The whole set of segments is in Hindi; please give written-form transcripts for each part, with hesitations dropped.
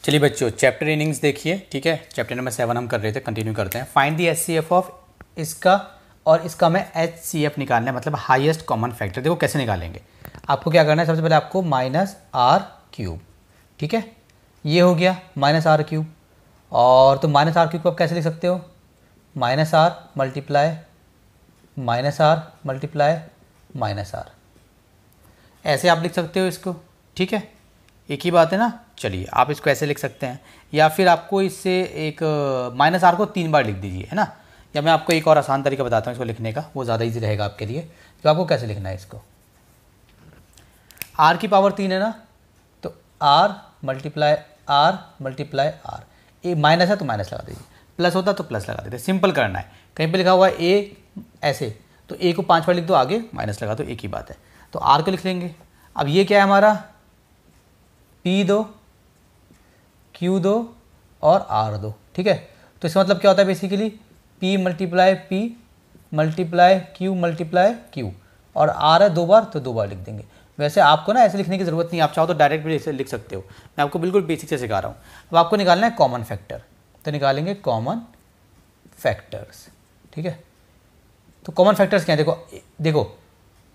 चलिए बच्चों, चैप्टर इनिंग्स देखिए। ठीक है, चैप्टर नंबर 7 हम कर रहे थे, कंटिन्यू करते हैं। फाइंड दी HCF ऑफ इसका और इसका हमें HCF निकालना है, मतलब हाईएस्ट कॉमन फैक्टर। देखो कैसे निकालेंगे। आपको क्या करना है, सबसे पहले आपको -r³। ठीक है, ये हो गया -r³। और तो -r³ को आप कैसे लिख सकते हो, -r मल्टीप्लाई -r, ऐसे आप लिख सकते हो इसको। ठीक है, एक ही बात है ना। चलिए आप इसको ऐसे लिख सकते हैं, या फिर आपको इससे एक -r को 3 बार लिख दीजिए, है ना। या मैं आपको एक और आसान तरीका बताता हूँ इसको लिखने का, वो ज़्यादा इजी रहेगा आपके लिए। तो आपको कैसे लिखना है इसको, r की पावर 3 है ना, तो r मल्टीप्लाई r, ए माइनस है तो माइनस लगा दीजिए, प्लस होता तो प्लस लगा देते। सिंपल करना है। कहीं पे लिखा हुआ है a ऐसे, तो a को 5 बार लिख दो, आगे माइनस लगा दो, एक ही बात है। तो r को लिख लेंगे। अब ये क्या है हमारा, P2 Q2 और R2। ठीक है, तो इसका मतलब क्या होता है बेसिकली, P मल्टीप्लाई Q और R है 2 बार, तो 2 बार लिख देंगे। वैसे आपको ना ऐसे लिखने की ज़रूरत नहीं, आप चाहो तो डायरेक्ट भी ऐसे लिख सकते हो। मैं आपको बिल्कुल बेसिक से सिखा रहा हूँ। अब आपको निकालना है कॉमन फैक्टर, तो निकालेंगे कॉमन फैक्टर्स। ठीक है, तो कॉमन फैक्टर्स क्या है, देखो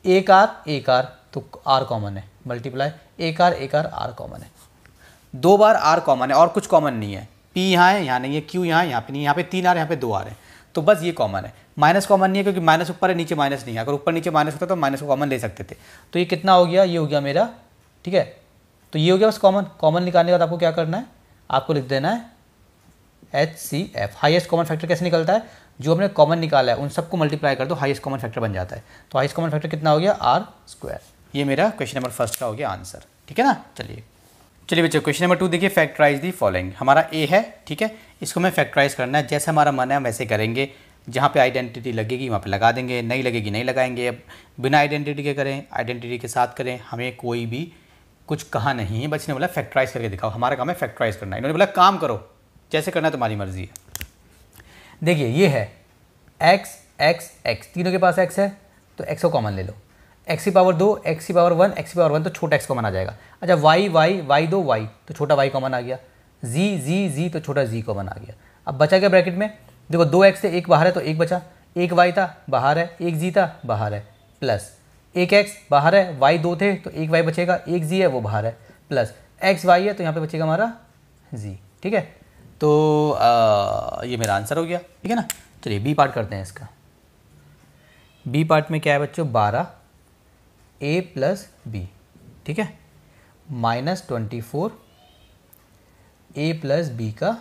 एक R तो R कॉमन है, मल्टीप्लाई एक R R कॉमन है, 2 बार R कॉमन है और कुछ कॉमन नहीं है। P यहाँ है, यहाँ नहीं है, Q यहाँ है, यहाँ पे नहीं है, यहाँ पे 3 R, यहाँ पे 2 R है, तो बस ये कॉमन है। माइनस कॉमन नहीं है क्योंकि माइनस ऊपर है, नीचे माइनस नहीं है। अगर ऊपर नीचे माइनस होता तो माइनस को कॉमन ले सकते थे। तो ये कितना हो गया, ये हो गया मेरा। ठीक है, तो ये हो गया बस कॉमन निकालने के बाद आपको क्या करना है, आपको लिख देना है HCF। हाईएस्ट कॉमन फैक्टर कैसे निकलता है, जो हमने कॉमन निकाला है उन सबको मल्टीप्लाई कर दो, हाईएस्ट कॉमन फैक्टर बन जाता है। तो हाईएस्ट कॉमन फैक्टर कितना हो गया, R²। ये मेरा क्वेश्चन नंबर 1 का हो गया आंसर। ठीक है ना। चलिए बच्चों, क्वेश्चन नंबर 2 देखिए। Factorise the following. हमारा A है, ठीक है, इसको हमें फैक्टराइज करना है। जैसे हमारा मन है हम वैसे करेंगे। जहाँ पे आइडेंटिटी लगेगी वहाँ पे लगा देंगे, नहीं लगेगी नहीं लगाएंगे। अब बिना आइडेंटिटी के करें, आइडेंटिटी के साथ करें, हमें कोई भी कुछ कहा नहीं है। बच्चे ने बोला फैक्टराइज करके दिखाओ, हमारा काम है फैक्टराइज करना। इन्होंने बोला काम करो, जैसे करना है तुम्हारी मर्जी है। देखिए ये है x, तीनों के पास x है, तो x को कॉमन ले लो। x की पावर 2, x की पावर 1, तो छोटा x कॉमन आ जाएगा। अच्छा y 2 y, तो छोटा y कॉमन आ गया। z तो छोटा z कॉमन आ गया। अब बचा क्या ब्रैकेट में, देखो 2x थे, एक बाहर है तो एक बचा, एक y था बाहर है, एक z था बाहर है, प्लस एक x बाहर है, y 2 थे तो एक y बचेगा, एक z है वो बाहर है, प्लस x y है तो यहाँ पे बचेगा हमारा z। ठीक है, तो ये मेरा आंसर हो गया। ठीक है ना। चलिए बी पार्ट करते हैं इसका। बी पार्ट में क्या है बच्चों, 12 a + b। ठीक है, -24 a + b का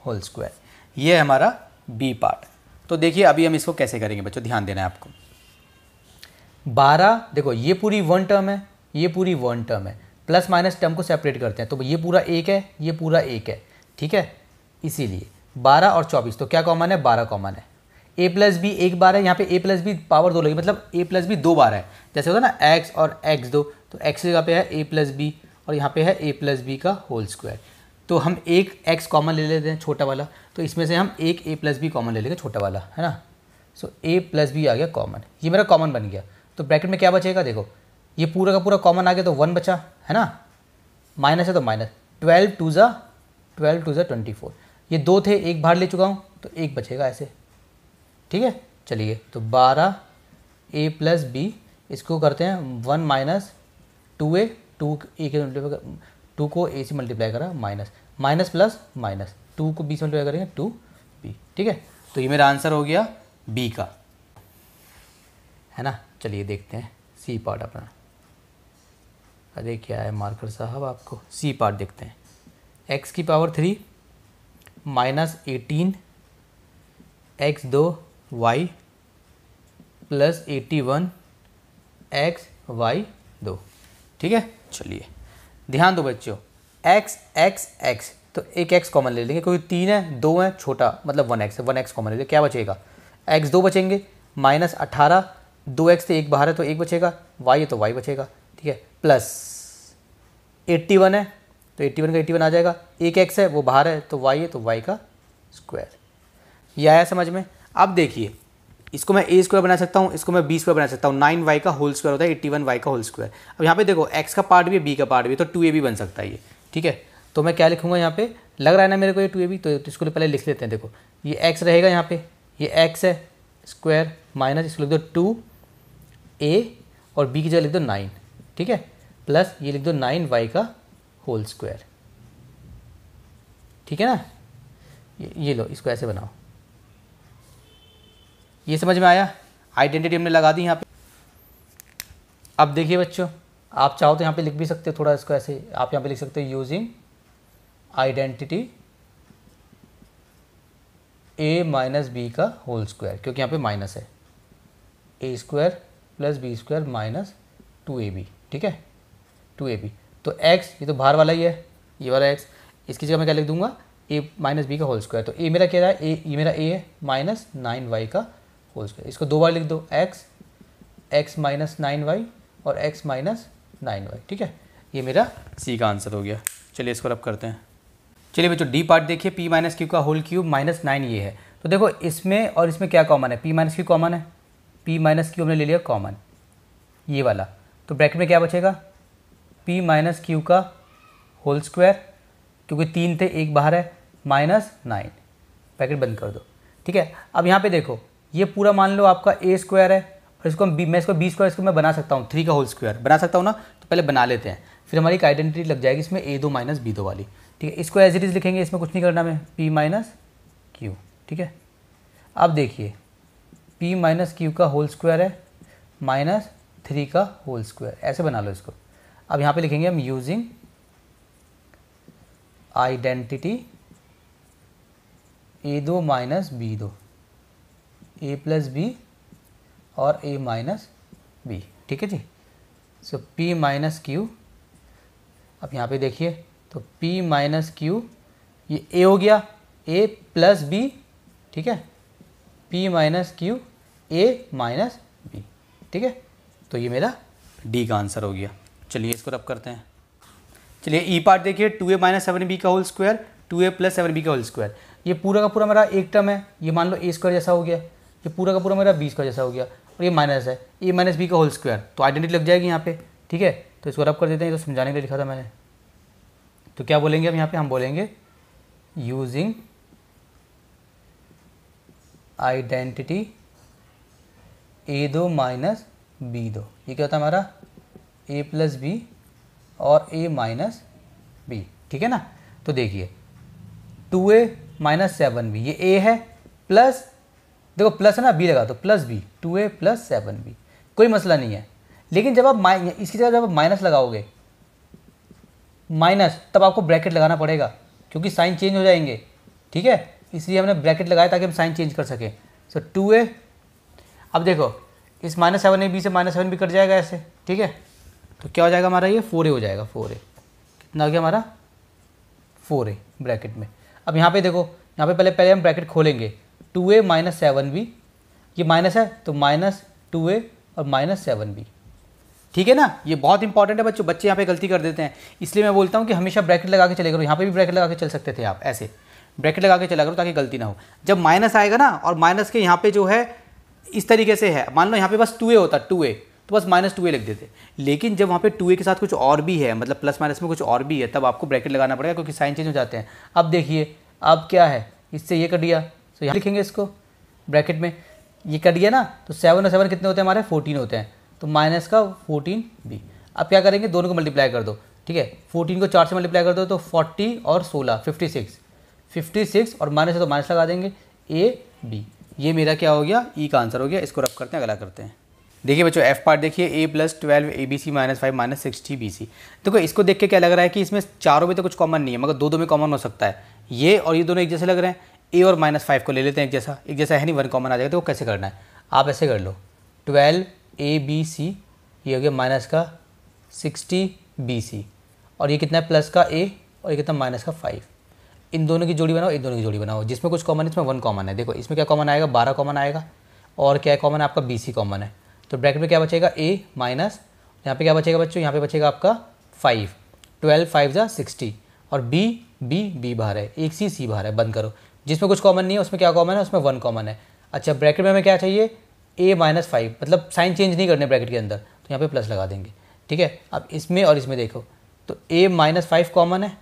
होल स्क्वायर। ये है हमारा बी पार्ट। तो देखिए अभी हम इसको कैसे करेंगे बच्चों, ध्यान देना है आपको। 12, देखो ये पूरी 1 टर्म है, ये पूरी 1 टर्म है, प्लस माइनस टर्म को सेपरेट करते हैं, तो ये पूरा 1 है, ये पूरा 1 है। ठीक है, इसीलिए 12 और 24, तो क्या कॉमन है, 12 कॉमन है। a + b एक बार है, यहाँ पे a + b पावर 2 लगी, मतलब a + b 2 बार है। जैसे होता है ना x और x2, तो x की जगह पे है a + b और यहाँ पे है a + b का होल स्क्वायर। तो हम एक x कॉमन ले लेते हैं, छोटा वाला, तो इसमें से हम एक a + b कॉमन ले लेंगे, छोटा वाला, है ना। सो a + b आ गया कॉमन, ये मेरा कॉमन बन गया। तो ब्रैकेट में क्या बचेगा, देखो ये पूरा का पूरा कॉमन आ गया, तो 1 बचा, है ना, माइनस है तो माइनस, 12 2 ज़ा 24। ये 2 थे, एक बाहर ले चुका हूँ, तो एक बचेगा ऐसे। ठीक है, चलिए तो 12 a + b, इसको करते हैं 1 - 2a, 2 a के मल्टीप्लाई, 2 को a से मल्टीप्लाई करा, माइनस प्लस माइनस, 2 को b से मल्टीप्लाई करेंगे 2b। ठीक है, तो ये मेरा आंसर हो गया b का, है ना। चलिए देखते हैं सी पार्ट अपना। अरे क्या है मार्कर साहब, आपको सी पार्ट देखते हैं। x की power 3 -18 x2 y + 81 x y 2। ठीक है, चलिए ध्यान दो बच्चों, x तो एक x कॉमन ले लेंगे, क्योंकि 3 है 2 है, छोटा मतलब 1x है, 1x कॉमन ले लेंगे, क्या बचेगा, x2 बचेंगे, -18, 2x से एक बाहर है तो एक बचेगा, y है तो y बचेगा। ठीक है, प्लस 81 है तो 81 का 81 आ जाएगा, एक x है वो बाहर है तो y है तो y का स्क्वायर। ये आया समझ में। अब देखिए इसको मैं a² बना सकता हूँ, इसको मैं b² बना सकता हूँ। 9y का होल स्क्वायर होता है 81y का होल स्क्वायर। अब यहाँ पे देखो x का पार्ट भी है, b का पार्ट भी है, तो 2ab बन सकता है ये। ठीक है, तो मैं क्या लिखूँगा यहाँ पे, लग रहा है ना मेरे को ये 2ab, तो इसको पहले लिख लेते हैं। देखो ये x रहेगा यहाँ पे, ये x है स्क्वायर माइनस इसको लिख दो 2a और b की जगह लिख दो 9, ठीक है, प्लस ये लिख दो 9y का होल स्क्वायर, ठीक है ना। ये लो इसको ऐसे बनाओ। ये समझ में आया, आइडेंटिटी हमने लगा दी यहाँ पे। अब देखिए बच्चों, आप चाहो तो यहाँ पे लिख भी सकते हो थोड़ा इसको ऐसे, आप यहाँ पे लिख सकते हो using identity a minus B का होल स्क्वायर, क्योंकि यहाँ पे माइनस है, a square plus B square minus 2ab, ठीक है 2ab। तो x ये तो बाहर वाला ही है, ये वाला x, इसकी जगह मैं क्या लिख दूंगा a माइनस बी का होल स्क्वायर। तो a मेरा क्या है, ये मेरा a है माइनस 9y का होल स्क्वायर। इसको दो बार लिख दो, x माइनस 9y और x माइनस 9y, ठीक है। ये मेरा सी का आंसर हो गया। चलिए इसको रब करते हैं। चलिए बच्चों डी पार्ट देखिए, p माइनस क्यू का होल क्यूब माइनस 9 ये है। तो देखो इसमें और इसमें क्या कॉमन है, p माइनस क्यू कॉमन है, p माइनस क्यू हमने ले लिया कॉमन ये वाला। तो ब्रैकेट में क्या बचेगा, p माइनस क्यू का होल स्क्वायर, क्योंकि 3 थे एक बाहर है, माइनस 9, ब्रैकेट बंद कर दो, ठीक है। अब यहाँ पे देखो ये पूरा मान लो आपका a स्क्वायर है, और इसको मैं इसको b स्क्वायर इसको मैं बना सकता हूँ, 3 का होल स्क्वायर बना सकता हूँ ना। तो पहले बना लेते हैं, फिर हमारी एक आइडेंटिटी लग जाएगी इसमें a2 माइनस b2 वाली, ठीक है। इसको एज इट इज़ लिखेंगे, इसमें कुछ नहीं करना में, p माइनस क्यू, ठीक है। अब देखिए p माइनस क्यू का होल स्क्वायर है माइनस 3 का होल स्क्वायर, ऐसे बना लो इसको। अब यहाँ पे लिखेंगे हम using identity a2 minus b2, a plus b और a माइनस b, ठीक है जी। सो p माइनस क्यू, अब यहाँ पे देखिए तो p माइनस क्यू ये a हो गया, a प्लस b, ठीक है, p minus Q a minus b, ठीक है। तो ये मेरा d का आंसर हो गया। चलिए इसको रब करते हैं। चलिए ई पार्ट देखिए, 2a माइनस 7b का whole square 2a plus 7b का होल स्क्वायर। ये पूरा का पूरा मेरा एक टर्म है, ये मान लो a स्क्वायर जैसा हो गया, ये पूरा का पूरा मेरा b स्क्वायर जैसा हो गया, और ये माइनस है a माइनस b का होल स्क्वायर, तो आइडेंटिटी लग जाएगी यहाँ पे, ठीक है। तो इसको रब कर देते हैं, ये तो समझाने के लिए लिखा था मैंने। तो क्या बोलेंगे अब यहाँ पे, हम बोलेंगे using identity a2 minus b2, ये क्या होता है हमारा a प्लस b और a माइनस b, ठीक है ना। तो देखिए 2a माइनस 7b, ये a है, प्लस देखो प्लस है ना, b लगा तो plus b, 2a plus 7b, कोई मसला नहीं है। लेकिन जब आप इसकी जगह जब आप माइनस लगाओगे माइनस, तब आपको ब्रैकेट लगाना पड़ेगा, क्योंकि साइन चेंज हो जाएंगे, ठीक है। इसलिए हमने ब्रैकेट लगाया ताकि हम साइन चेंज कर सकें। सो 2a, अब देखो इस माइनस 7ab से माइनस 7b कट जाएगा ऐसे, ठीक है। तो क्या हो जाएगा हमारा, ये 4a हो जाएगा, 4a कितना हो गया हमारा 4a ब्रैकेट में। अब यहाँ पे देखो, यहाँ पे पहले हम ब्रैकेट खोलेंगे, 2a माइनस 7b, ये माइनस है तो माइनस 2a और माइनस 7b, ठीक है ना। ये बहुत इंपॉर्टेंट है बच्चों, बच्चे यहाँ पे गलती कर देते हैं, इसलिए मैं बोलता हूँ कि हमेशा ब्रैकेट लगा के चले करो। यहाँ पे भी ब्रैकेट लगा के चल सकते थे आप, ऐसे ब्रैकेट लगा के चला करो ताकि गलती ना हो। जब माइनस आएगा ना, और माइनस के यहाँ पे जो है इस तरीके से है, मान लो यहाँ पे बस 2a होता, 2a तो बस माइनस 2a लिख देते। लेकिन जब वहाँ पे 2a के साथ कुछ और भी है, मतलब प्लस माइनस में कुछ और भी है, तब आपको ब्रैकेट लगाना पड़ेगा, क्योंकि साइन चेंज हो जाते हैं। अब देखिए अब क्या है, इससे ये कट गया, तो यहाँ लिखेंगे इसको ब्रैकेट में, ये कट गया ना, तो 7 और 7 कितने होते हैं हमारे, 14 होते हैं, तो माइनस का 14b। अब क्या करेंगे, दोनों को मल्टीप्लाई कर दो, ठीक है। 14 को 4 से मल्टीप्लाई कर दो तो 40 और 16 56 और माइनस है तो माइनस लगा देंगे, a b। ये मेरा क्या हो गया, ई का आंसर हो गया। इसको रब करते हैं, अगला करते हैं। देखिए बच्चों एफ पार्ट देखिए, a plus 12 abc minus 5 minus 60 bc। देखो इसको देख के क्या लग रहा है कि इसमें चारों में तो कुछ कॉमन नहीं है, मगर दो में कॉमन हो सकता है। ये और ये दोनों एक जैसे लग रहे हैं, a और माइनस 5 को ले लेते हैं एक जैसा है नहीं, 1 कॉमन आ जाएगा। तो वो कैसे करना है, आप ऐसे कर लो, 12 abc, ये हो गया माइनस का 60 bc, और ये कितना है प्लस का a, और ये कितना माइनस का 5। इन दोनों की जोड़ी बनाओ, इन दोनों की जोड़ी बनाओ, जिसमें कुछ कॉमन है इसमें 1 कॉमन है। देखो इसमें क्या कॉमन आएगा, 12 कॉमन आएगा, और क्या कॉमन है आपका bc कॉमन है। तो ब्रैकेट में क्या बचेगा, a माइनस, यहाँ पे क्या बचेगा बच्चों, यहाँ पे बचेगा आपका 5, 12 5 जा 60, और b बाहर है, एक c बाहर है, बंद करो। जिसमें कुछ कॉमन नहीं है उसमें क्या कॉमन है, उसमें 1 कॉमन है। अच्छा ब्रैकेट में हमें क्या चाहिए, a माइनस 5, मतलब साइन चेंज नहीं करने ब्रैकेट के अंदर, तो यहाँ पे प्लस लगा देंगे, ठीक है। अब इसमें और इसमें देखो, तो a माइनस 5 कॉमन है,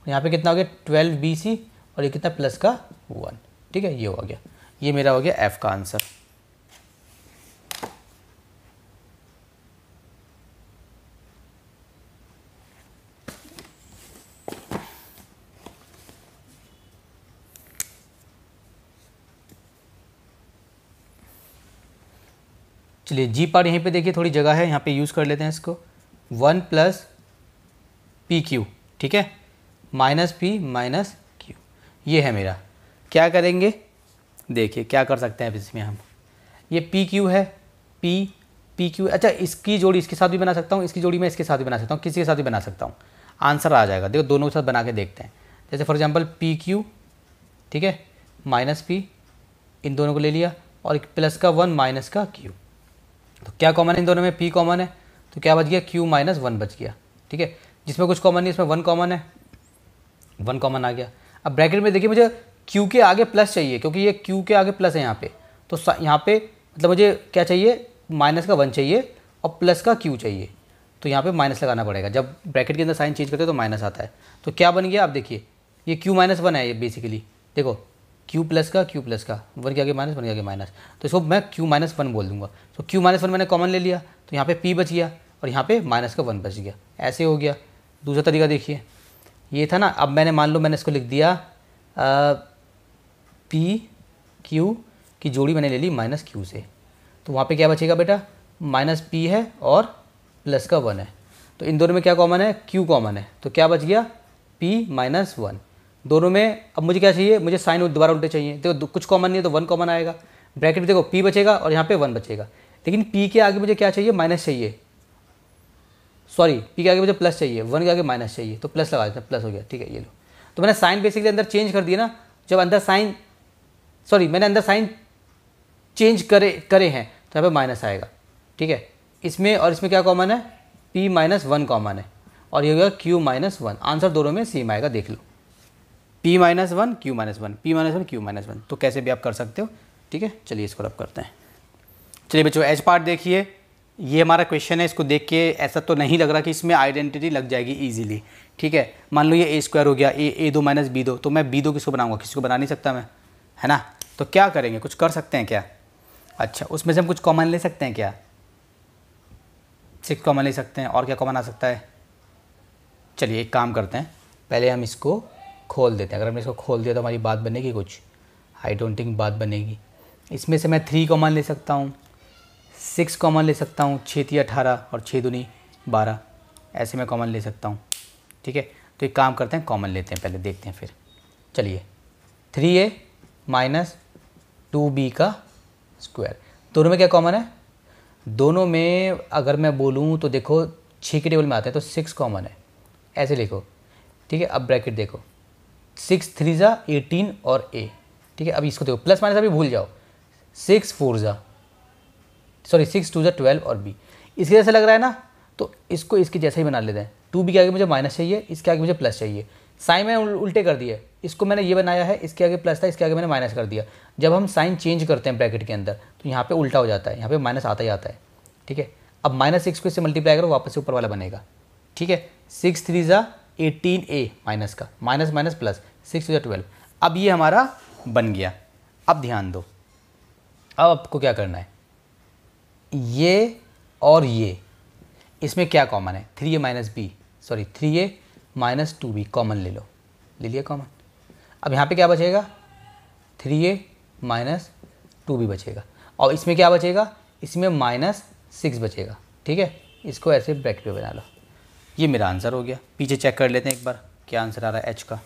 यहाँ पे कितना हो गया 12BC और ये कितना प्लस का 1, ठीक है, ये हो गया, ये मेरा हो गया F का आंसर। चलिए जी पार्ट यहीं पे देखिए थोड़ी जगह है, यहाँ पे यूज़ कर लेते हैं इसको, 1 प्लस पी क्यू, ठीक है, माइनस पी माइनस क्यू, ये है मेरा। क्या करेंगे, देखिए क्या कर सकते हैं अब इसमें हम, ये पी क्यू है, पी क्यू, अच्छा इसकी जोड़ी इसके साथ भी बना सकता हूँ, इसकी जोड़ी मैं इसके साथ भी बना सकता हूँ, किसी के साथ भी बना सकता हूँ, आंसर आ जाएगा। देखो दोनों के साथ बना के देखते हैं। जैसे फॉर एग्जांपल पी क्यू, ठीक है, माइनस पी, इन दोनों को ले लिया, और एक प्लस का 1 माइनस का क्यू, तो क्या कॉमन है इन दोनों में, पी कॉमन है, तो क्या बच गया क्यू माइनस 1 बच गया, ठीक है। जिसमें कुछ कॉमन नहीं, इसमें 1 कॉमन है, 1 कॉमन आ गया। अब ब्रैकेट में देखिए मुझे क्यू के आगे प्लस चाहिए, क्योंकि ये क्यू के आगे प्लस है यहाँ पे, तो यहाँ पे मतलब मुझे क्या चाहिए, माइनस का 1 चाहिए और प्लस का क्यू चाहिए, तो यहाँ पे माइनस लगाना पड़ेगा। जब ब्रैकेट के अंदर साइन चेंज करते हैं तो माइनस आता है, तो क्या बन गया आप देखिए, ये क्यू माइनस 1 है, ये बेसिकली देखो क्यू प्लस का 1 के आगे माइनस, 1 के आगे माइनस, तो इसको मैं क्यू माइनस 1 बोल दूंगा। तो क्यू माइनस 1 मैंने कॉमन ले लिया, तो यहाँ पे पी बच गया और यहाँ पे माइनस का 1 बच गया, ऐसे हो गया। दूसरा तरीका देखिए, ये था ना, अब मैंने मान लो मैंने इसको लिख दिया पी क्यू की जोड़ी मैंने ले ली माइनस क्यू से, तो वहाँ पे क्या बचेगा बेटा, माइनस पी है और प्लस का 1 है, तो इन दोनों में क्या कॉमन है, क्यू कॉमन है, तो क्या बच गया पी माइनस 1। दोनों में अब मुझे क्या चाहिए, मुझे साइन दोबारा उल्टे चाहिए, देखो कुछ कॉमन नहीं है तो 1 कॉमन आएगा, ब्रैकेट देखो पी बचेगा और यहाँ पे 1 बचेगा, लेकिन पी के आगे मुझे क्या चाहिए, माइनस चाहिए, सॉरी पी के आगे मुझे प्लस चाहिए, 1 के आगे माइनस चाहिए, तो प्लस लगा देते हैं, प्लस हो गया, ठीक है, ये लो। तो मैंने साइन बेसिकली अंदर चेंज कर दिया ना, जब अंदर साइन, सॉरी मैंने अंदर साइन चेंज करे हैं तो यहाँ पे माइनस आएगा, ठीक है। इसमें और इसमें क्या कॉमन है, पी माइनस 1 कॉमन है, और ये होगा क्यू माइनस 1, आंसर दोनों में सेम आएगा, देख लो, p minus 1 q minus 1, p minus 1 q minus 1, तो कैसे भी आप कर सकते हो, ठीक है। चलिए इसको रब करते हैं। चलिए बच्चों एच पार्ट देखिए, ये हमारा क्वेश्चन है, इसको देख के ऐसा तो नहीं लग रहा कि इसमें आइडेंटिटी लग जाएगी ईजिली, ठीक है। मान लो ये ए स्क्वायर हो गया, ए दो माइनस बी दो, तो मैं बी दो किसको बनाऊंगा, किसी को बना नहीं सकता मैं, है ना। तो क्या करेंगे, कुछ कर सकते हैं क्या, अच्छा उसमें से हम कुछ कॉमन ले सकते हैं क्या, 6 कॉमन ले सकते हैं, और क्या कॉमन आ सकता है। चलिए एक काम करते हैं, पहले हम इसको खोल देते हैं, अगर हमने इसको खोल दिया तो हमारी बात बनेगी कुछ, आई डोंट थिंक बात बनेगी। इसमें से मैं 3 कॉमन ले सकता हूँ, 6 कॉमन ले सकता हूँ, 6 3 18 और 6 दूनी 12, ऐसे मैं कॉमन ले सकता हूँ, ठीक है। तो एक काम करते हैं, कॉमन लेते हैं, पहले देखते हैं फिर। चलिए 3a माइनस 2b का स्क्वायर, दोनों में क्या कॉमन है, दोनों में अगर मैं बोलूँ तो देखो 6 के टेबल में आते हैं, तो 6 कॉमन है, ऐसे लिखो, ठीक है। अब ब्रैकेट देखो, 6 3 जा 18 और a, ठीक है। अब इसको देखो प्लस माइनस अभी भूल जाओ, 6 2 जा 12 और b, इसके जैसे लग रहा है ना, तो इसको इसके जैसा ही बना लेते हैं। 2b के आगे मुझे माइनस चाहिए, इसके आगे मुझे प्लस चाहिए, साइन में उल्टे कर दिए, इसको मैंने ये बनाया है, इसके आगे प्लस था, इसके आगे मैंने माइनस कर दिया। जब हम साइन चेंज करते हैं ब्रैकेट के अंदर तो यहाँ पे उल्टा हो जाता है, यहाँ पे माइनस आता ही आता है, ठीक है। अब -6 को इससे मल्टीप्लाई करो, वापस से ऊपर वाला बनेगा, ठीक है। 6 3 जा 18a माइनस का, माइनस माइनस प्लस, 6 2 जा 12, अब ये हमारा बन गया। अब ध्यान दो, अब आपको क्या करना है, ये और ये, इसमें क्या कॉमन है, 3a minus B, sorry 3a minus 2b common ले लो, ले लिया कॉमन। अब यहाँ पे क्या बचेगा, 3a माइनस 2b बचेगा, और इसमें क्या बचेगा, इसमें -6 बचेगा, ठीक है। इसको ऐसे ब्रैकेट पे बना लो, ये मेरा आंसर हो गया। पीछे चेक कर लेते हैं एक बार क्या आंसर आ रहा है एच का,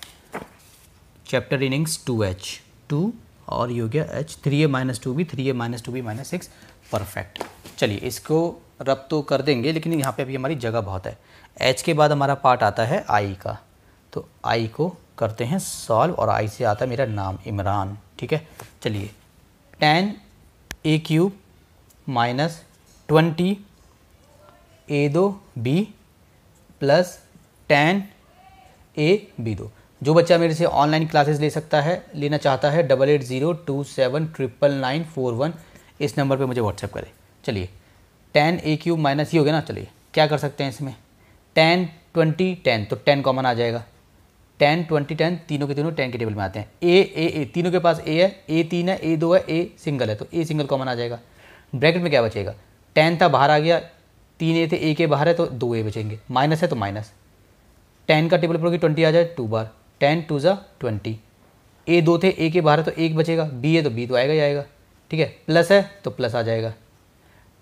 चैप्टर इनिंग्स 2h 2, और ये हो गया h, 3a minus 2b, 3a minus 2b minus 6, perfect. चलिए इसको रब तो कर देंगे, लेकिन यहाँ पे अभी हमारी जगह बहुत है। h के बाद हमारा पार्ट आता है i का, तो i को करते हैं सॉल्व, और i से आता है मेरा नाम इमरान, ठीक है। चलिए tan a cube minus 20 a2b plus tan a b2। जो बच्चा मेरे से ऑनलाइन क्लासेस ले सकता है, लेना चाहता है, 8802799941 इस नंबर पे मुझे व्हाट्सएप करें। चलिए tan a क्यूब माइनस ये हो गया ना, चलिए क्या कर सकते हैं इसमें, tan 20 10, तो 10 कॉमन आ जाएगा, 10 20 10 तीनों के तीनों 10 के टेबल में आते हैं। ए तीनों के पास ए है, ए 3 है, ए 2 है, ए सिंगल है, तो ए सिंगल कॉमन आ जाएगा। ब्रैकेट में क्या बचेगा, 10 था बाहर आ गया, 3 ए थे, ए के बाहर है तो 2 ए बचेंगे, माइनस है तो माइनस, 10 का टेबल पर होगी 20 आ जाए 2 बार, 10 2 ज़ा 20, ए 2 थे, ए के बाहर है तो 1 बचेगा, बी है तो बी तो आएगा ही आएगा, ठीक है। प्लस है तो प्लस आ जाएगा,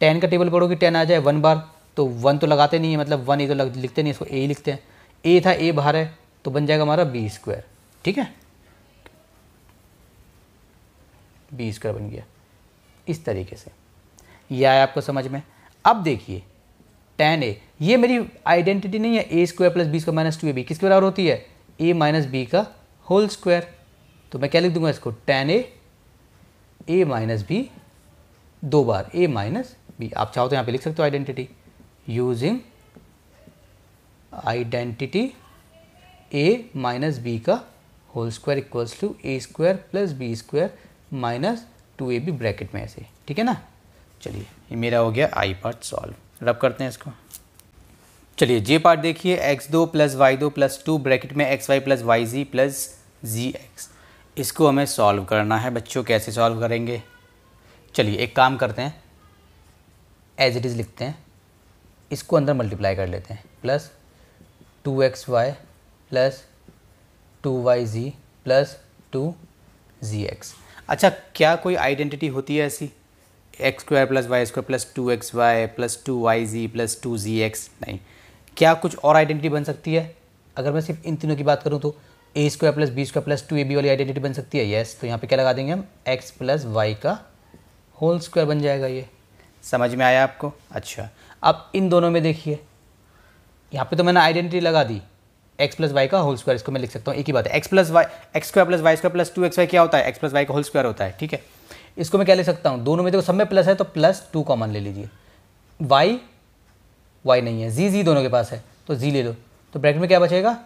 10 का टेबल पढ़ोगे 10 आ जाए 1 बार, तो 1 तो लगाते नहीं है, मतलब 1 ए तो लिखते नहीं, इसको ए ही लिखते हैं। ए था, ए बाहर है तो बन जाएगा हमारा बी स्क्वायर, ठीक है, बी स्क्वायर बन गया। इस तरीके से ये आया आपको समझ में। अब देखिए tan ए, ये मेरी आइडेंटिटी नहीं है, a square plus B square minus 2ab किसके बराबर होती है, ए माइनस बी का होल स्क्वायर। तो मैं क्या लिख दूंगा इसको, tan ए माइनस बी 2 बार ए माइनस बी। आप चाहो तो यहाँ पे लिख सकते हो identity, using identity a minus B का whole square equals to a square plus B square minus 2ab bracket में ऐसे, ठीक है ना। चलिए ये मेरा हो गया आई पार्ट सॉल्व, रब करते हैं इसको। चलिए जे पार्ट देखिए, x2 plus y2 plus 2 bracket में xy plus yz plus zx, इसको हमें सॉल्व करना है बच्चों। कैसे सॉल्व करेंगे, चलिए एक काम करते हैं, एज इट इज़ लिखते हैं, इसको अंदर मल्टीप्लाई कर लेते हैं, plus 2xy plus 2yz plus 2zx। अच्छा क्या कोई आइडेंटिटी होती है ऐसी, X square plus Y square plus 2xy plus 2yz plus 2zx, नहीं। क्या कुछ और आइडेंटिटी बन सकती है, अगर मैं सिर्फ इन तीनों की बात करूँ तो a square plus B square plus 2ab वाली आइडेंटिटी बन सकती है, यस। तो यहाँ पे क्या लगा देंगे हम, x प्लस वाई का होल स्क्वायर बन जाएगा। ये समझ में आया आपको। अच्छा अब इन दोनों में देखिए, यहाँ पे तो मैंने आइडेंटिटी लगा दी, x प्लस वाई का होल स्क्वायर, इसको मैं लिख सकता हूँ एक ही बात है, X square plus Y square plus 2xy क्या होता है, एक्स प्लस वाई का होल स्क्वायर होता है, ठीक है। इसको मैं क्या लिख सकता हूँ, दोनों में देखो सब में प्लस है तो प्लस 2 कॉमन ले लीजिए, y नहीं है, z दोनों के पास है तो z ले लो, तो ब्रैकेट में क्या बचेगा,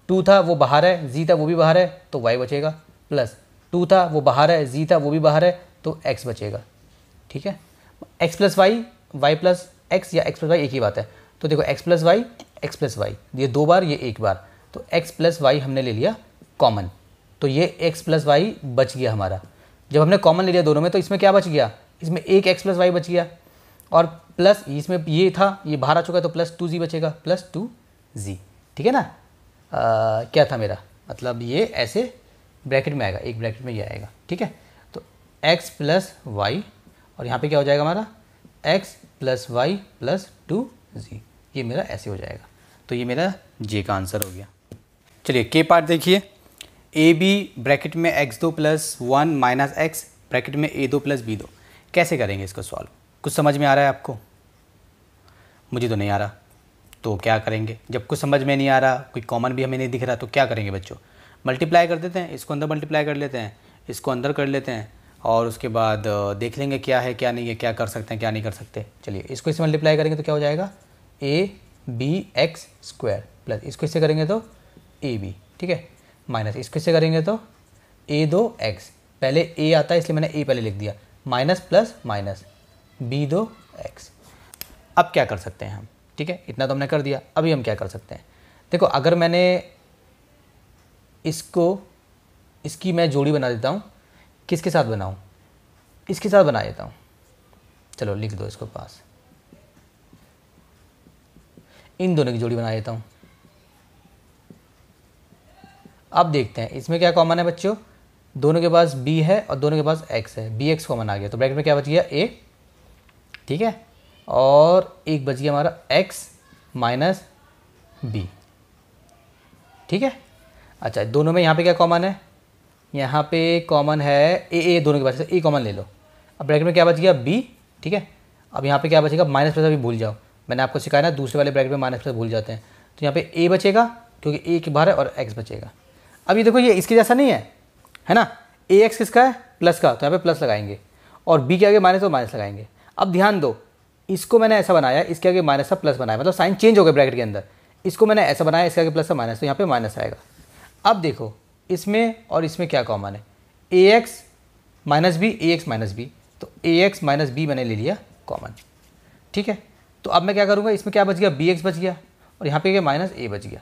2 था वो बाहर है, z था वो भी बाहर है तो y बचेगा, प्लस 2 था वो बाहर है, z था वो भी बाहर है तो x बचेगा, ठीक है। x plus Y, Y plus X या x प्लस वाई एक ही बात है, तो देखो x प्लस वाई, ये 2 बार ये 1 बार, तो x प्लस वाई हमने ले लिया कॉमन, तो ये x प्लस वाई बच गया हमारा। जब हमने कॉमन ले लिया दोनों में तो इसमें क्या बच गया, इसमें एक x प्लस वाई बच गया, और प्लस इसमें ये था, ये बाहर आ चुका है तो प्लस 2z बचेगा, प्लस 2z, ठीक है ना। क्या था मेरा मतलब, ये ऐसे ब्रैकेट में आएगा, एक ब्रैकेट में ये आएगा, ठीक है। तो x प्लस वाई और यहाँ पे क्या हो जाएगा हमारा, x plus Y plus 2z, ये मेरा ऐसे हो जाएगा। तो ये मेरा जे का आंसर हो गया। चलिए के पार्ट देखिए, ए बी ब्रैकेट में x2 plus 1 minus x bracket में a2 प्लस b2, कैसे करेंगे इसको सॉल्व, कुछ समझ में आ रहा है आपको, मुझे तो नहीं आ रहा। तो क्या करेंगे, जब कुछ समझ में नहीं आ रहा, कोई कॉमन भी हमें नहीं दिख रहा, तो क्या करेंगे बच्चों, मल्टीप्लाई कर देते हैं, इसको अंदर मल्टीप्लाई कर लेते हैं, इसको अंदर कर लेते हैं, और उसके बाद देख लेंगे क्या है क्या नहीं है, क्या कर सकते हैं क्या नहीं कर सकते। चलिए इसको इससे मल्टीप्लाई करेंगे तो क्या हो जाएगा, A B X square, plus इसको इससे करेंगे तो ए बी, ठीक है, माइनस इसको इससे करेंगे तो a2x, पहले a आता है इसलिए मैंने a पहले लिख दिया, माइनस प्लस माइनस b2x। अब क्या कर सकते हैं हम, ठीक है, इतना तो हमने कर दिया, अभी हम क्या कर सकते हैं, देखो अगर मैंने इसकी मैं जोड़ी बना देता हूँ, किसके साथ बनाऊँ, इसके साथ बना देता हूँ, चलो लिख दो इसको पास, इन दोनों की जोड़ी बना देता हूँ। अब देखते हैं इसमें क्या कॉमन है बच्चों, दोनों के पास b है और दोनों के पास x है, bx कॉमन आ गया, तो ब्रैकेट में क्या बच गया a, ठीक है, और एक बच गया हमारा x माइनस b, ठीक है। अच्छा दोनों में यहाँ पे क्या कॉमन है, यहाँ पे कॉमन है a दोनों के पास, a कॉमन ले लो, अब ब्रैकेट में क्या बच गया b, ठीक है। अब यहाँ पे क्या बचेगा, माइनस प्लस अभी भूल जाओ, मैंने आपको सिखाया ना दूसरे वाले ब्रैकेट में माइनस प्लस भूल जाते हैं, तो यहाँ पे a बचेगा क्योंकि a के बाहर है और x बचेगा। अब ये देखो ये इसके जैसा नहीं है ना, ax किसका है, प्लस का, तो यहाँ पे प्लस लगाएंगे, और b के आगे माइनस तो माइनस लगाएंगे। अब ध्यान दो, इसको मैंने ऐसा बनाया, इसके आगे माइनस का प्लस बनाया, मतलब साइन चेंज हो गया ब्रैकेट के अंदर, इसको मैंने ऐसा बनाया, इसके आगे प्लस का माइनस, तो यहाँ पे माइनस आएगा। अब देखो इसमें और इसमें क्या कॉमन है, ax minus B, ax minus B, तो ax माइनस बी मैंने ले लिया कॉमन, ठीक है। तो अब मैं क्या करूँगा, इसमें क्या बच गया, bx बच गया, और यहाँ पे क्या माइनस a बच गया,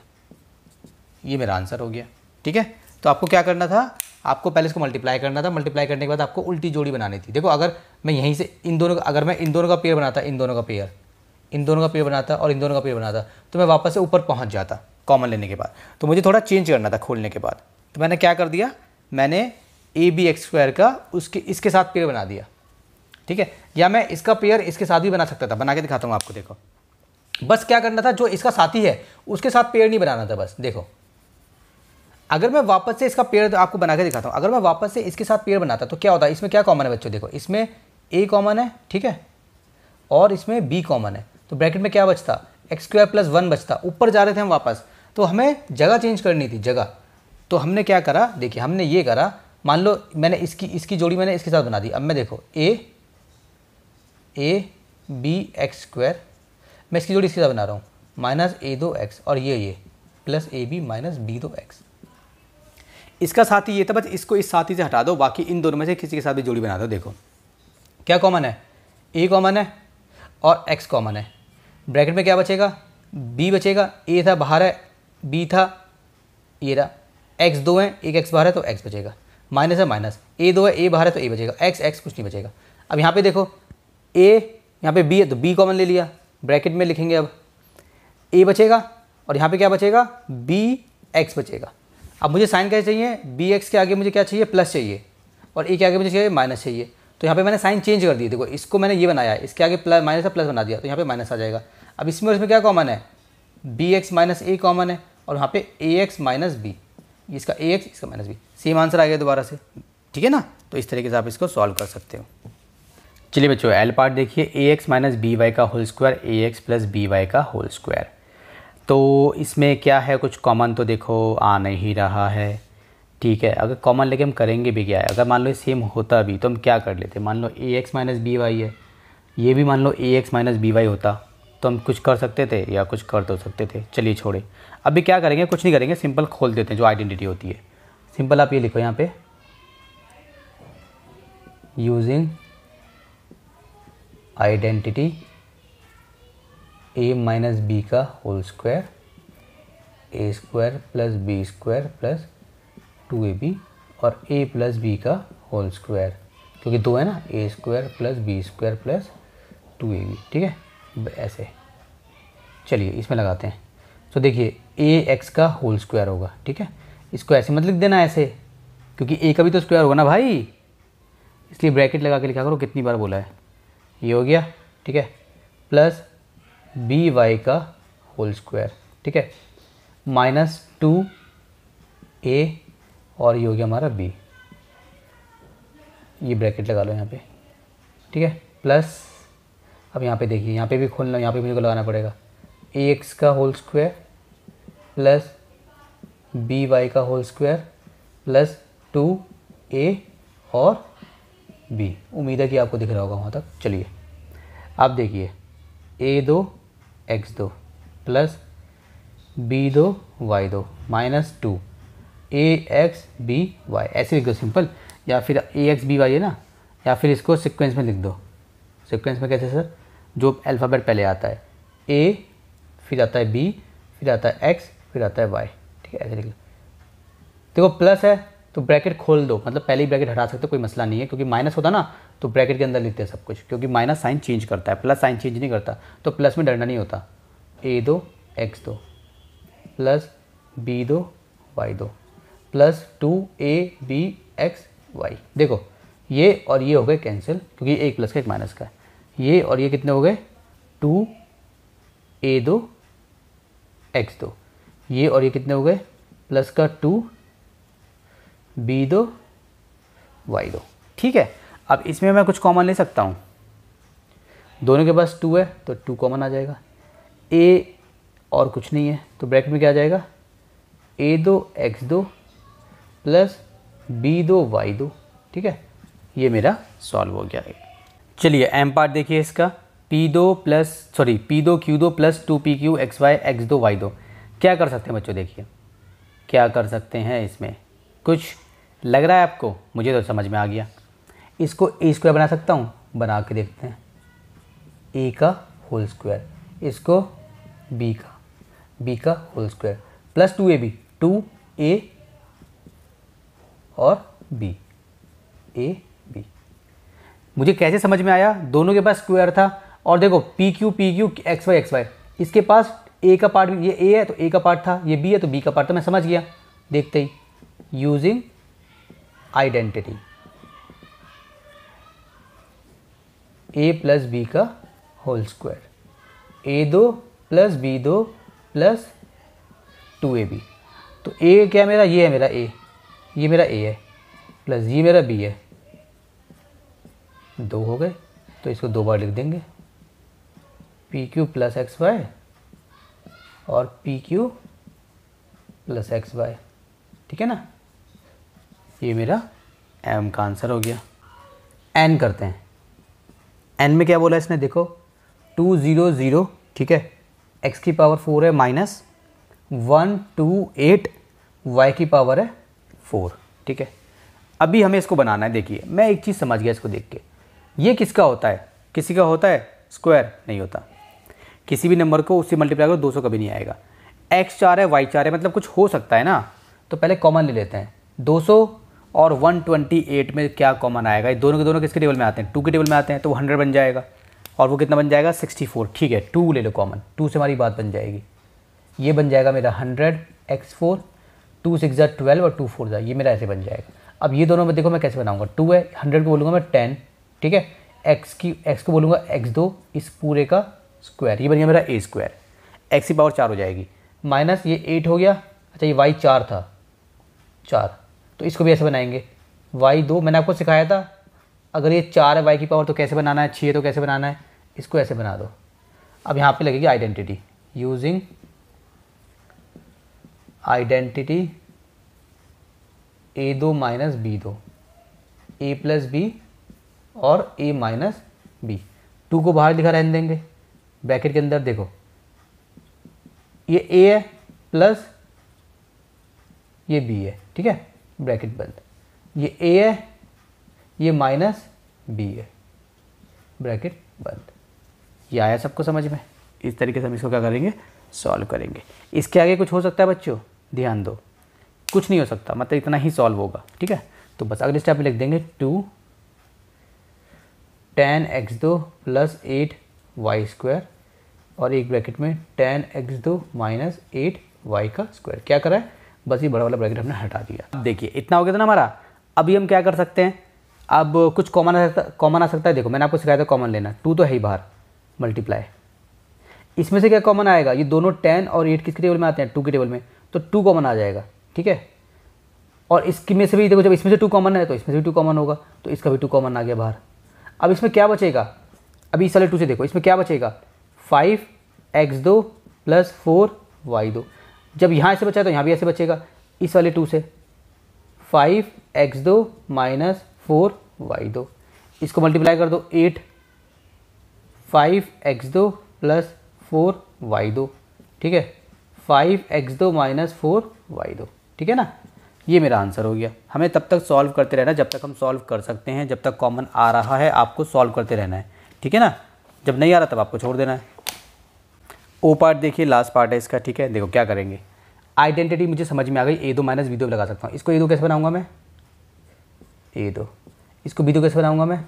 ये मेरा आंसर हो गया। ठीक है, तो आपको क्या करना था, आपको पहले इसको मल्टीप्लाई करना था, मल्टीप्लाई करने के बाद आपको उल्टी जोड़ी बनानी थी। देखो अगर मैं यहीं से इन दोनों का, अगर मैं इन दोनों का पेयर बनाता, इन दोनों का पेयर, इन दोनों का पेयर बनाता और इन दोनों का पेयर बनाता, तो मैं वापस से ऊपर पहुंच जाता कॉमन लेने के बाद। तो मुझे थोड़ा चेंज करना था खोलने के बाद, तो मैंने क्या कर दिया, मैंने ए बी एक्स स्क्वायर का उसके इसके साथ पेयर बना दिया। ठीक है, या मैं इसका पेयर इसके साथ भी बना सकता था, बना के दिखाता हूँ आपको। देखो बस क्या करना था, जो इसका साथी है उसके साथ पेयर नहीं बनाना था। बस देखो, अगर मैं वापस से इसका पेयर आपको बना के दिखाता हूँ, अगर मैं वापस से इसके साथ पेयर बनाता तो क्या होता है, इसमें क्या कॉमन है बच्चों, देखो इसमें ए कॉमन है, ठीक है, और इसमें बी कॉमन है, तो ब्रैकेट में क्या बचता, एक्स स्क्वायर प्लस 1 बचता। ऊपर जा रहे थे हम वापस, तो हमें जगह चेंज करनी थी, जगह। तो हमने क्या करा, देखिए हमने ये करा, मान लो मैंने इसकी जोड़ी मैंने इसके साथ बना दी। अब मैं देखो ए बी एक्स स्क्वायर, मैं इसकी जोड़ी इसके साथ बना रहा हूँ, माइनस ए दो एक्स और ये plus A B minus B दो एक्स। इसका साथी ये था, बस इसको इस साथी से हटा दो, बाकी इन दोनों में से किसी के साथ भी जोड़ी बना दो। देखो क्या कॉमन है, ए कॉमन है और एक्स कॉमन है। ब्रैकेट में क्या बचेगा, बी बचेगा, ए था बाहर है, बी था ये रहा, एक्स दो है, एक एक्स बाहर है तो एक्स बचेगा, माइनस है माइनस, ए दो है, ए बाहर है तो ए बचेगा, एक्स एक्स कुछ नहीं बचेगा। अब यहाँ पे देखो ए, यहाँ पे बी है तो बी कॉमन ले लिया, ब्रैकेट में लिखेंगे अब ए बचेगा और यहाँ पे क्या बचेगा, बी एक्स बचेगा। अब मुझे साइन क्या चाहिए, बी एक्स के आगे मुझे क्या चाहिए, प्लस चाहिए, और ए के आगे मुझे चाहिए माइनस चाहिए। तो यहाँ पे मैंने साइन चेंज कर दिया, देखो इसको मैंने ये बनाया, इसके आगे प्लस माइनस है, प्लस बना दिया, तो यहाँ पे माइनस आ जाएगा। अब इसमें और इसमें क्या कॉमन है, बी एक्स माइनस ए कॉमन है, और यहाँ पे ए एक्स माइनस बी, इसका ए एक्स इसका माइनस बी, सेम आंसर आ गया दोबारा से। ठीक है ना, तो इस तरीके से आप इसको सॉल्व कर सकते हो। चलिए बच्चों, एल पार्ट देखिए, ए एक्स माइनस बी वाई का होल स्क्वायर, ए एक्स प्लस बी वाई का होल स्क्वायर। तो इसमें क्या है, कुछ कॉमन तो देखो आ नहीं रहा है। ठीक है, अगर कॉमन लेके हम करेंगे भी क्या है, अगर मान लो ये सेम होता भी तो हम क्या कर लेते, मान लो ए एक्स माइनस बी वाई है, ये भी मान लो ए एक्स माइनस बी वाई होता तो हम कुछ कर सकते थे या कुछ कर तो सकते थे। चलिए छोड़े, अभी क्या करेंगे, कुछ नहीं करेंगे, सिंपल खोल देते हैं जो आइडेंटिटी होती है। सिंपल आप ये लिखो यहाँ पे, using identity a minus B का whole square, a square plus B square plus 2ab और a प्लस बी का होल स्क्वायर, क्योंकि दो है ना, a square plus B square plus 2ab। ठीक है, ऐसे। चलिए इसमें लगाते हैं, तो देखिए ए एक्स का होल स्क्वायर होगा। ठीक है, इसको ऐसे मत लिख देना ऐसे, क्योंकि ए का भी तो स्क्वायर होगा ना भाई, इसलिए ब्रैकेट लगा के लिखा करो। कितनी बार बोला है, ये हो गया। ठीक है, प्लस बी वाई का होल स्क्वायर, ठीक है, माइनस 2a और ये हो गया हमारा b, ये ब्रैकेट लगा लो यहाँ पे। ठीक है, प्लस अब यहाँ पे देखिए, यहाँ पे भी खोलना, यहाँ पे मुझे को लगाना पड़ेगा, ए एक्स का whole square plus B Y का होल स्क्वायर प्लस 2a और b। उम्मीद है कि आपको दिख रहा होगा वहाँ तक। चलिए आप देखिए, a2 x2 plus b2 y2 minus 2 ax by, ऐसे लिख दो सिंपल, या फिर ax by है ना, या फिर इसको सीक्वेंस में लिख दो। सीक्वेंस में कैसे सर, जो अल्फ़ाबेट पहले आता है a, फिर आता है b, फिर आता है x, फिर आता है y। ठीक है, ऐसे लिख लो। देखो प्लस है तो ब्रैकेट खोल दो, मतलब पहले ही ब्रैकेट हटा सकते हो, कोई मसला नहीं है, क्योंकि माइनस होता ना तो ब्रैकेट के अंदर लिखते हैं सब कुछ, क्योंकि माइनस साइन चेंज करता है, प्लस साइन चेंज नहीं करता, तो प्लस में डरना नहीं होता। a2 x2 plus b2 y2 plus 2abxy। देखो ये और ये हो गए कैंसिल, क्योंकि एक प्लस का एक माइनस का है। ये और ये कितने हो गए, 2a2 x2, ये और ये कितने हो गए, प्लस का 2b2 y2। ठीक है, अब इसमें मैं कुछ कॉमन ले सकता हूँ, दोनों के पास 2 है तो 2 कॉमन आ जाएगा, a और कुछ नहीं है तो ब्रैकेट में क्या आ जाएगा, a2 x2 plus b2 y2। ठीक है, ये मेरा सॉल्व हो गया। चलिए एम पार्ट देखिए इसका, p2 q2 plus 2pq xy x2 y2। क्या कर सकते हैं बच्चों, देखिए क्या कर सकते हैं, इसमें कुछ लग रहा है आपको, मुझे तो समझ में आ गया। इसको ए स्क्वायर बना सकता हूँ, बना के देखते हैं, ए का होल स्क्वायर, इसको बी का whole square plus 2ab 2a और b, a b। मुझे कैसे समझ में आया? दोनों के पास स्क्वायर था और देखो पी क्यू एक्स वाई, इसके पास a का पार्ट, ये a है तो a का पार्ट था, ये b है तो b का पार्ट था। मैं समझ गया देखते ही। Using identity a plus b का whole square, a2 plus b2 plus 2ab। तो a क्या मेरा, ये है मेरा a, ये मेरा a है, प्लस ये मेरा b है, 2 हो गए। तो इसको 2 बार लिख देंगे, p q plus x y और p q plus x y, ठीक है ना। ये मेरा m का आंसर हो गया। n करते हैं। n में क्या बोला इसने, देखो 2 0 0, ठीक है, x की पावर 4 है माइनस 1 2 8, y की पावर है 4, ठीक है। अभी हमें इसको बनाना है। देखिए मैं एक चीज़ समझ गया इसको देख के, ये किसका होता है, किसी का होता है स्क्वायर नहीं होता। किसी भी नंबर को उससे मल्टीप्लाई करो 200 कभी नहीं आएगा। x 4 है y 4 है, मतलब कुछ हो सकता है ना, तो पहले कॉमन ले लेते हैं। 200 और 128 में क्या कॉमन आएगा, ये दोनों के दोनों किसके टेबल में आते हैं, 2 के टेबल में आते हैं, तो वो 100 बन जाएगा। और वो कितना बन जाएगा, 64, ठीक है। 2 ले लो कॉमन, 2 से हमारी बात बन जाएगी। ये बन जाएगा मेरा 100 x4, 2 6 12 और 2 4 ये मेरा ऐसे बन जाएगा। अब ये दोनों में देखो मैं कैसे बनाऊंगा, 2 है, 100 को बोलूँगा मैं 10, ठीक है, x को बोलूँगा x2, इस पूरे का स्क्वायर, ये बन गया मेरा a स्क्वायर, x की पावर 4 हो जाएगी, माइनस ये 8 हो गया। अच्छा ये y 4 था, 4, तो इसको भी ऐसे बनाएंगे, y2 मैंने आपको सिखाया था, अगर ये 4 है y की पावर तो कैसे बनाना है, 6 है तो कैसे बनाना है, इसको ऐसे बना दो। अब यहाँ पे लगेगी identity, using identity a2 minus b2, a plus B और a माइनस बी। 2 को बाहर लिखा रहने देंगे, ब्रैकेट के अंदर देखो ये a है प्लस ये b है, ठीक है, ब्रैकेट बंद। ये a है, ये माइनस b है, ब्रैकेट बंद। ये आया सबको समझ में? इस तरीके से हम इसको क्या करेंगे, सॉल्व करेंगे। इसके आगे कुछ हो सकता है बच्चों, ध्यान दो, कुछ नहीं हो सकता, मतलब इतना ही सॉल्व होगा, ठीक है। तो बस अगले स्टेप में लिख देंगे 2 10 x2 प्लस 8 y स्क्वायर और एक ब्रैकेट में 10 x2 माइनस 8 y का स्क्वायर। क्या करा है, बस ये बड़ा वाला ब्रैकेट हमने हटा दिया। अब देखिए इतना हो गया था ना हमारा। अभी हम क्या कर सकते हैं, अब कुछ कॉमन आ सकता है। देखो मैंने आपको सिखाया था कॉमन लेना, 2 तो है ही बाहर, मल्टीप्लाई, इसमें से क्या कॉमन आएगा, ये दोनों 10 और 8 किसके टेबल में आते हैं, 2 के टेबल में, तो 2 कॉमन आ जाएगा, ठीक है। और इसकी में से भी देखो, जब इसमें से 2 कॉमन है तो इसमें से भी 2 कॉमन होगा, तो इसका भी 2 कॉमन आ गया बाहर। अब इसमें क्या बचेगा, अभी इस वाले 2 से देखो इसमें क्या बचेगा, 5 x2 प्लस 4 y2। जब यहाँ ऐसे बचा है तो यहाँ भी ऐसे बचेगा, इस वाले 2 से 5 x2 माइनस 4 y2, इसको मल्टीप्लाई कर दो 8, 5 x2 प्लस 4 y2, ठीक है, 5 x2 माइनस 4 y2, ठीक है ना। ये मेरा आंसर हो गया। हमें तब तक सॉल्व करते रहना जब तक हम सॉल्व कर सकते हैं, जब तक कॉमन आ रहा है आपको सॉल्व करते रहना है, ठीक है ना। जब नहीं आ रहा तब आपको छोड़ देना है। ओ पार्ट देखिए, लास्ट पार्ट है इसका, ठीक है। देखो क्या करेंगे, आइडेंटिटी मुझे समझ में आ गई, a2 माइनस b2 लगा सकता हूँ। इसको a2 कैसे बनाऊंगा मैं, a2, इसको b2 कैसे बनाऊंगा मैं,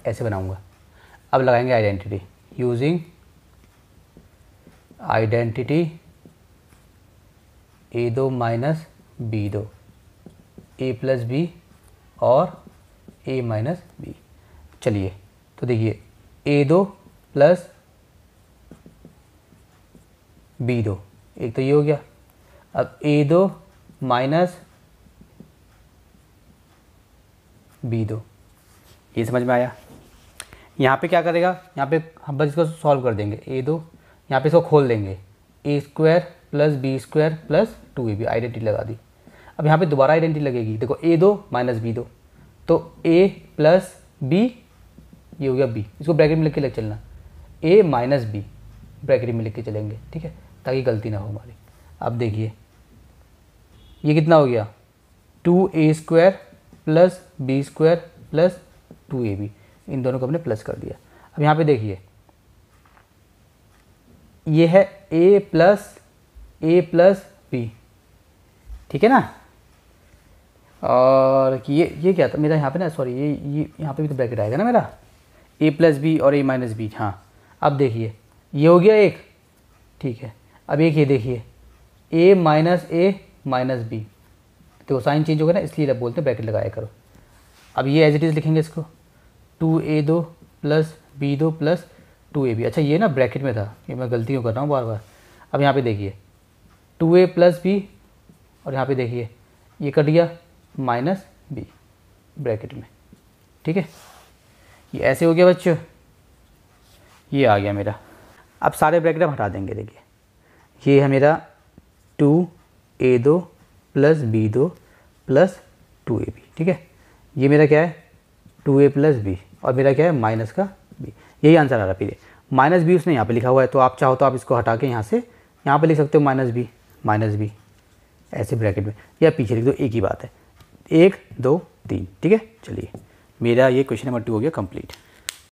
ऐसे बनाऊंगा। अब लगाएंगे identity, using identity a2 minus b2, a plus B और a माइनस बी। चलिए तो देखिए a2 प्लस b2, एक तो ये हो गया। अब a2 माइनस b2, ये समझ में आया। यहाँ पे क्या करेगा, यहाँ पे हम बस इसको सॉल्व कर देंगे, a2 यहाँ पे इसको खोल देंगे, a square plus B square plus 2ab, identity लगा दी। अब यहाँ पे दोबारा आइडेंटिटी लगेगी, देखो a2 माइनस b2, तो a प्लस बी, ये हो गया b, इसको ब्रैकेट में लिख के चलना, a माइनस बी ब्रैकेट में लिख के चलेंगे, ठीक है, ताकि गलती ना हो हमारी। अब देखिए ये कितना हो गया, 2a square plus B square plus 2ab, इन दोनों को हमने प्लस कर दिया। अब यहाँ पे देखिए ये है ए प्लस बी, ठीक है ना। और ये क्या था मेरा यहाँ पे ना, सॉरी ये यहाँ पे भी तो ब्रैकेट आएगा ना मेरा, ए प्लस बी और ए माइनस बी। हाँ अब देखिए ये हो गया एक, ठीक है। अब एक ये देखिए ए माइनस बी, तो साइन चेंज होगा ना, इसलिए बोलते हैं ब्रैकेट लगाया करो। अब ये एज इट इज़ लिखेंगे इसको, 2a2 plus b2 plus 2ab। अच्छा ये ना ब्रैकेट में था, ये मैं गलती क्यों कर रहा हूँ बार बार। अब यहाँ पे देखिए 2a प्लस बी, और यहाँ पे देखिए ये कट गया माइनस बी ब्रैकेट में, ठीक है। ये ऐसे हो गया बच्चों, ये आ गया मेरा। अब सारे ब्रैकेट हम हटा देंगे। देखिए ये है मेरा 2a2 plus b2 plus 2ab, ठीक है। ये मेरा क्या है 2a प्लस बी, और मेरा क्या है माइनस का b, यही आंसर आ रहा है। फिर माइनस बी उसने यहाँ पे लिखा हुआ है, तो आप चाहो तो आप इसको हटा के यहाँ पे लिख सकते हो माइनस बी ऐसे ब्रैकेट में, या पीछे लिख दो, एक ही बात है। 1 2 3, ठीक है। चलिए मेरा ये क्वेश्चन नंबर 2 हो गया कंप्लीट।